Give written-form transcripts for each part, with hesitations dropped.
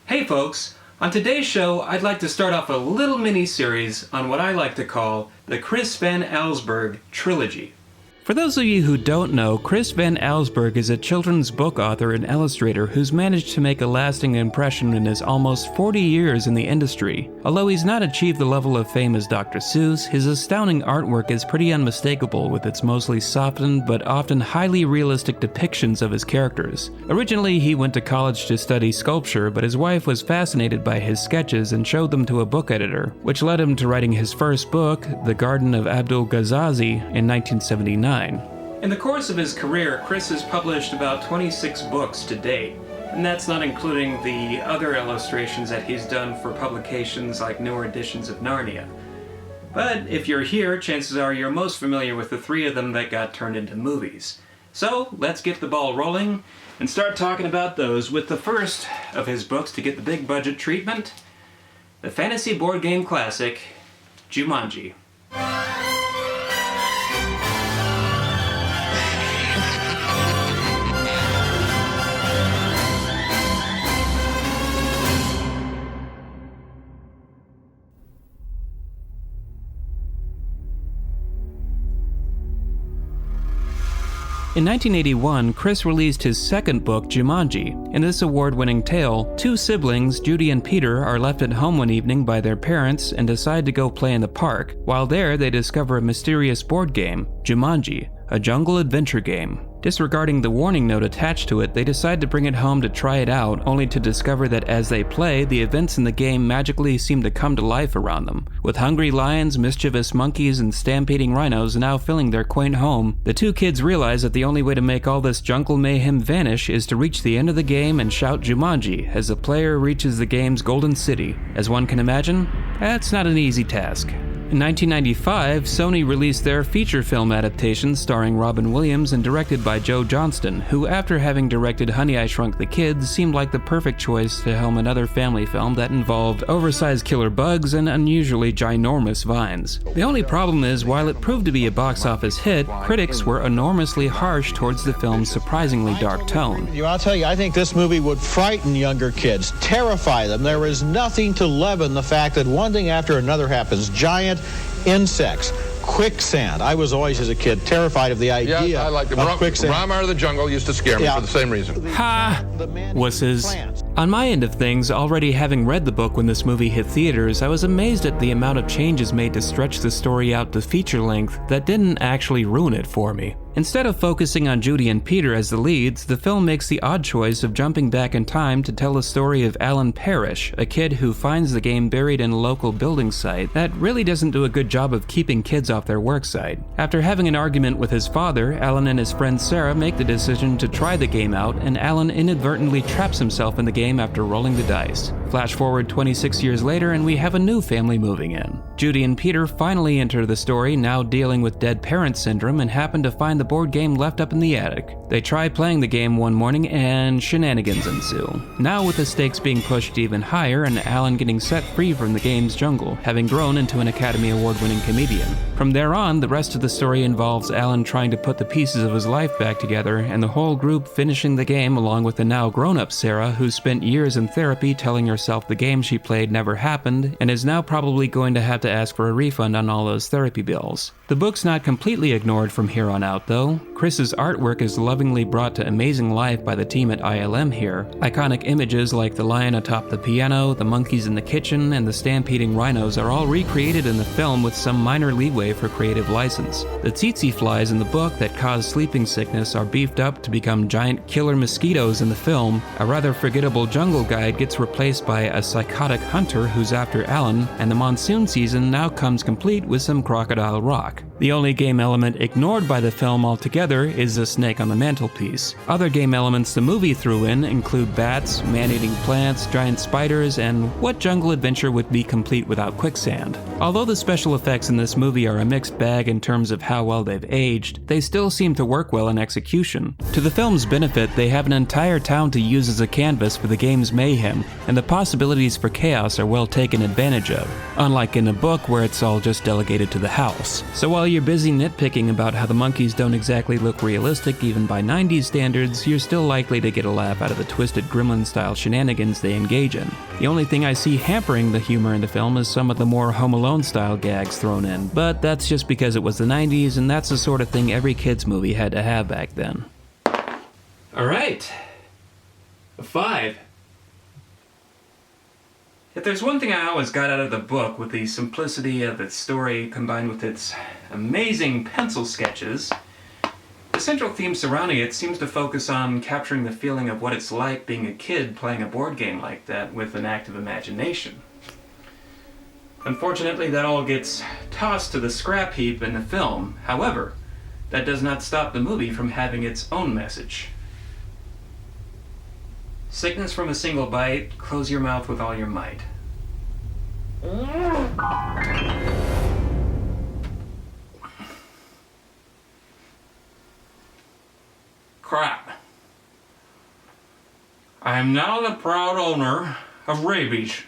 Hey folks, on today's show I'd like to start off a little mini-series on what I like to call the Chris Van Allsburg Trilogy. For those of you who don't know, Chris Van Allsburg is a children's book author and illustrator who's managed to make a lasting impression in his almost 40 years in the industry. Although he's not achieved the level of fame as Dr. Seuss, his astounding artwork is pretty unmistakable with its mostly softened but often highly realistic depictions of his characters. Originally, he went to college to study sculpture, but his wife was fascinated by his sketches and showed them to a book editor, which led him to writing his first book, The Garden of Abdul Ghazazi, in 1979. In the course of his career, Chris has published about 26 books to date, and that's not including the other illustrations that he's done for publications like newer editions of Narnia. But if you're here, chances are you're most familiar with the three of them that got turned into movies. So let's get the ball rolling and start talking about those with the first of his books to get the big budget treatment, the fantasy board game classic, Jumanji. In 1981, Chris released his second book, Jumanji. In this award-winning tale, two siblings, Judy and Peter, are left at home one evening by their parents and decide to go play in the park. While there, they discover a mysterious board game, Jumanji, a jungle adventure game. Disregarding the warning note attached to it, they decide to bring it home to try it out, only to discover that as they play, the events in the game magically seem to come to life around them. With hungry lions, mischievous monkeys, and stampeding rhinos now filling their quaint home, the two kids realize that the only way to make all this jungle mayhem vanish is to reach the end of the game and shout Jumanji as the player reaches the game's golden city. As one can imagine, that's not an easy task. In 1995, Sony released their feature film adaptation starring Robin Williams and directed by Joe Johnston, who after having directed Honey, I Shrunk the Kids seemed like the perfect choice to helm another family film that involved oversized killer bugs and unusually ginormous vines. The only problem is, while it proved to be a box office hit, critics were enormously harsh towards the film's surprisingly dark tone. I'll tell you, I think this movie would frighten younger kids, terrify them. There is nothing to leaven the fact that one thing after another happens. Giant insects, quicksand. I was always, as a kid, terrified of the idea I like of quicksand. Ramar of the Jungle used to scare me for the same reason. Ha! Wusses. On my end of things, already having read the book when this movie hit theaters, I was amazed at the amount of changes made to stretch the story out to feature length that didn't actually ruin it for me. Instead of focusing on Judy and Peter as the leads, the film makes the odd choice of jumping back in time to tell the story of Alan Parrish, a kid who finds the game buried in a local building site that really doesn't do a good job of keeping kids off their work site. After having an argument with his father, Alan and his friend Sarah make the decision to try the game out, and Alan inadvertently traps himself in the game after rolling the dice. Flash forward 26 years later and we have a new family moving in. Judy and Peter finally enter the story, now dealing with dead parent syndrome, and happen to find the board game left up in the attic. They try playing the game one morning and shenanigans ensue. Now with the stakes being pushed even higher and Alan getting set free from the game's jungle, having grown into an Academy Award-winning comedian. From there on, the rest of the story involves Alan trying to put the pieces of his life back together and the whole group finishing the game along with the now grown-up Sarah, who spent years in therapy telling herself the game she played never happened and is now probably going to have to ask for a refund on all those therapy bills. The book's not completely ignored from here on out though. Chris's artwork is lovingly brought to amazing life by the team at ILM here. Iconic images like the lion atop the piano, the monkeys in the kitchen, and the stampeding rhinos are all recreated in the film with some minor leeway for creative license. The tsetse flies in the book that cause sleeping sickness are beefed up to become giant killer mosquitoes in the film. A rather forgettable jungle guide gets replaced by a psychotic hunter who's after Alan, and the monsoon season now comes complete with some crocodile rock. The only game element ignored by the film altogether is the snake on the mantelpiece. Other game elements the movie threw in include bats, man-eating plants, giant spiders, and what jungle adventure would be complete without quicksand? Although the special effects in this movie are a mixed bag in terms of how well they've aged, they still seem to work well in execution. To the film's benefit, they have an entire town to use as a canvas for the game's mayhem, and the possibilities for chaos are well taken advantage of, unlike in the book where it's all just delegated to the house. So while while you're busy nitpicking about how the monkeys don't exactly look realistic even by 90s standards, you're still likely to get a laugh out of the twisted Gremlin-style shenanigans they engage in. The only thing I see hampering the humor in the film is some of the more Home Alone-style gags thrown in, but that's just because it was the 90s and that's the sort of thing every kids movie had to have back then. Alright. A 5. If there's one thing I always got out of the book with the simplicity of its story combined with its amazing pencil sketches, the central theme surrounding it seems to focus on capturing the feeling of what it's like being a kid playing a board game like that with an active imagination. Unfortunately, that all gets tossed to the scrap heap in the film. However, that does not stop the movie from having its own message. Sickness from a single bite, close your mouth with all your might. Crap. I am now the proud owner of rabies.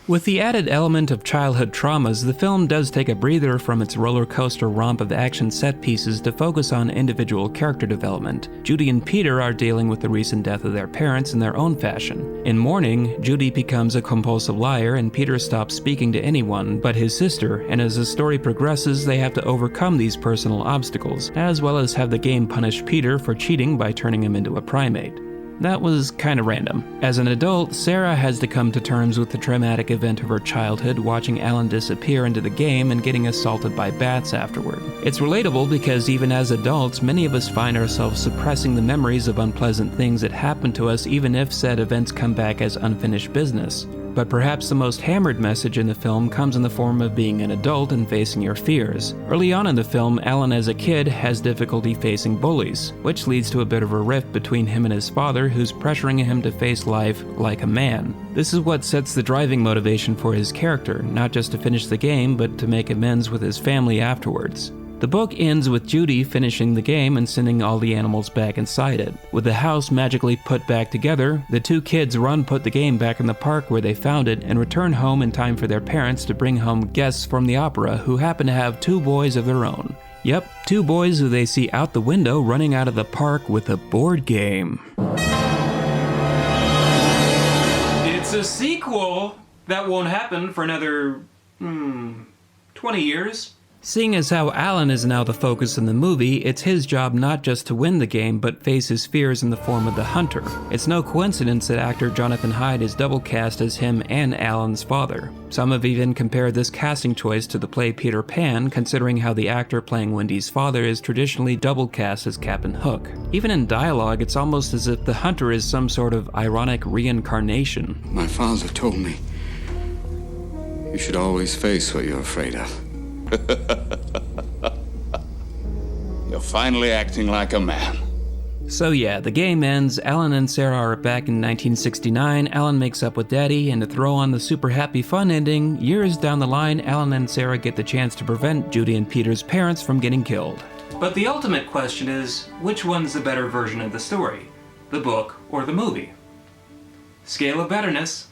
With the added element of childhood traumas, the film does take a breather from its roller coaster romp of action set pieces to focus on individual character development. Judy and Peter are dealing with the recent death of their parents in their own fashion. In mourning, Judy becomes a compulsive liar and Peter stops speaking to anyone but his sister, and as the story progresses, they have to overcome these personal obstacles, as well as have the game punish Peter for cheating by turning him into a primate. That was kinda random. As an adult, Sarah has to come to terms with the traumatic event of her childhood, watching Alan disappear into the game and getting assaulted by bats afterward. It's relatable because even as adults, many of us find ourselves suppressing the memories of unpleasant things that happen to us even if said events come back as unfinished business. But perhaps the most hammered message in the film comes in the form of being an adult and facing your fears. Early on in the film, Alan as a kid has difficulty facing bullies, which leads to a bit of a rift between him and his father, who's pressuring him to face life like a man. This is what sets the driving motivation for his character, not just to finish the game, but to make amends with his family afterwards. The book ends with Judy finishing the game and sending all the animals back inside it. With the house magically put back together, the two kids put the game back in the park where they found it and return home in time for their parents to bring home guests from the opera who happen to have 2 boys of their own. Yep, 2 boys who they see out the window running out of the park with a board game. It's a sequel that won't happen for another, 20 years. Seeing as how Alan is now the focus in the movie, it's his job not just to win the game, but face his fears in the form of the Hunter. It's no coincidence that actor Jonathan Hyde is double cast as him and Alan's father. Some have even compared this casting choice to the play Peter Pan, considering how the actor playing Wendy's father is traditionally double cast as Captain Hook. Even in dialogue, it's almost as if the Hunter is some sort of ironic reincarnation. My father told me, you should always face what you're afraid of. You're finally acting like a man. So yeah, the game ends, Alan and Sarah are back in 1969, Alan makes up with Daddy, and to throw on the super happy fun ending, years down the line, Alan and Sarah get the chance to prevent Judy and Peter's parents from getting killed. But the ultimate question is, which one's the better version of the story? The book or the movie? Scale of betterness.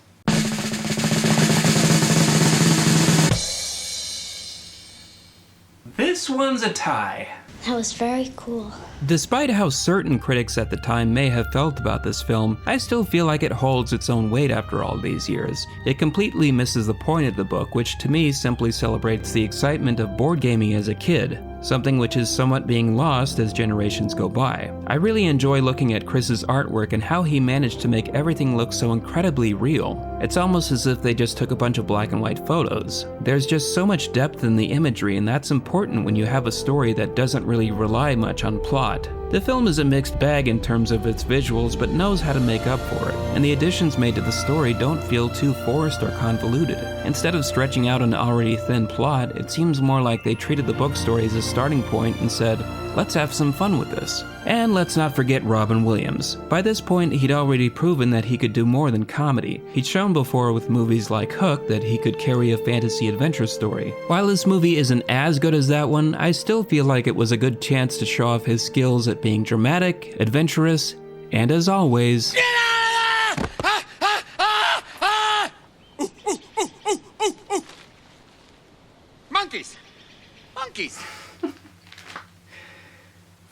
This one's a tie. That was very cool. Despite how certain critics at the time may have felt about this film, I still feel like it holds its own weight after all these years. It completely misses the point of the book, which to me simply celebrates the excitement of board gaming as a kid, something which is somewhat being lost as generations go by. I really enjoy looking at Chris's artwork and how he managed to make everything look so incredibly real. It's almost as if they just took a bunch of black and white photos. There's just so much depth in the imagery, and that's important when you have a story that doesn't really rely much on plot. The film is a mixed bag in terms of its visuals, but knows how to make up for it, and the additions made to the story don't feel too forced or convoluted. Instead of stretching out an already thin plot, it seems more like they treated the book story as a starting point and said, let's have some fun with this. And let's not forget Robin Williams. By this point, he'd already proven that he could do more than comedy. He'd shown before with movies like Hook that he could carry a fantasy adventure story. While this movie isn't as good as that one, I still feel like it was a good chance to show off his skills at being dramatic, adventurous, and as always, Get out of there!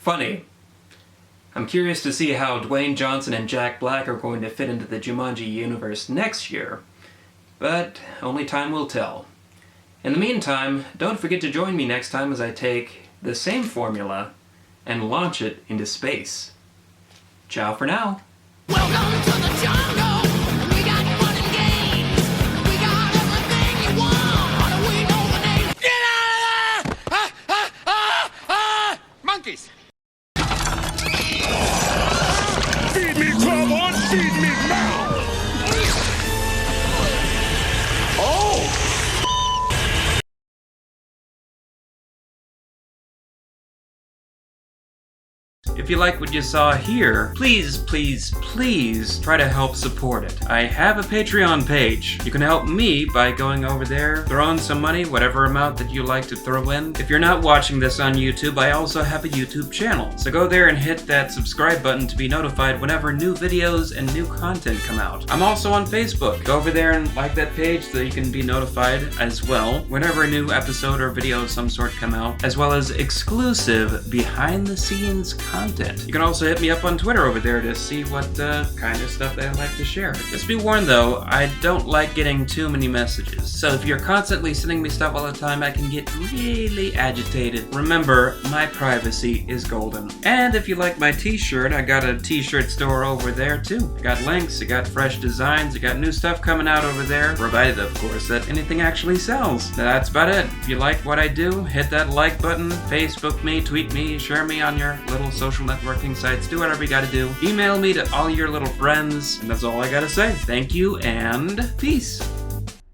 funny. I'm curious to see how Dwayne Johnson and Jack Black are going to fit into the Jumanji universe next year, but only time will tell. In the meantime, don't forget to join me next time as I take the same formula and launch it into space. Ciao for now. Welcome to the jungle. We got fun and games. We got everything you want. How do we know the name? Get out of there! Monkeys. Feed me, Clown, feed me now! Oh! If you like what you saw here, please, please, please try to help support it. I have a Patreon page. You can help me by going over there, throwing some money, whatever amount that you like to throw in. If you're not watching this on YouTube, I also have a YouTube channel. So go there and hit that subscribe button to be notified whenever new videos and new content come out. I'm also on Facebook. Go over there and like that page so you can be notified as well whenever a new episode or video of some sort come out, as well as exclusive behind-the-scenes content. You can also hit me up on Twitter over there to see what kind of stuff that I like to share. Just be warned though, I don't like getting too many messages. So if you're constantly sending me stuff all the time, I can get really agitated. Remember, my privacy is golden. And if you like my t-shirt, I got a t-shirt store over there too. I got links, I got fresh designs, I got new stuff coming out over there, provided of course that anything actually sells. That's about it. If you like what I do, hit that like button, Facebook me, tweet me, share me on your little social networking sites, do whatever you gotta do. Email me to all your little friends, and that's all I gotta say. Thank you, and peace.